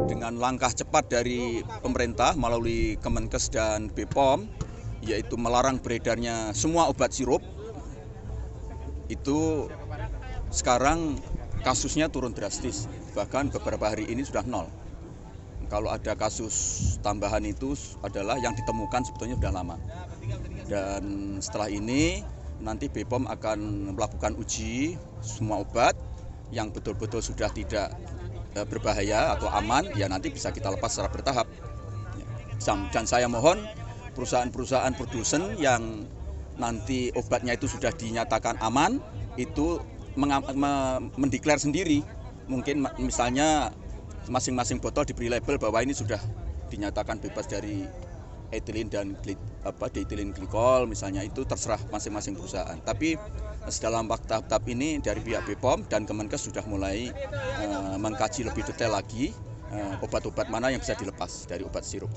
Dengan langkah cepat dari pemerintah melalui Kemenkes dan BPOM, yaitu melarang beredarnya semua obat sirup, itu sekarang kasusnya turun drastis, bahkan beberapa hari ini sudah nol. Kalau ada kasus tambahan itu adalah yang ditemukan sebetulnya sudah lama. Dan setelah ini nanti BPOM akan melakukan uji semua obat yang betul-betul sudah tidak berbahaya atau aman, ya nanti bisa kita lepas secara bertahap. Dan saya mohon perusahaan-perusahaan produsen yang nanti obatnya itu sudah dinyatakan aman, itu mendeklar sendiri. Mungkin misalnya masing-masing botol diberi label bahwa ini sudah dinyatakan bebas dari etilen dan dietilen glikol, misalnya, itu terserah masing-masing perusahaan. Tapi dalam tahap ini dari pihak BPOM dan Kemenkes sudah mulai mengkaji lebih detail lagi obat-obat mana yang bisa dilepas dari obat sirup.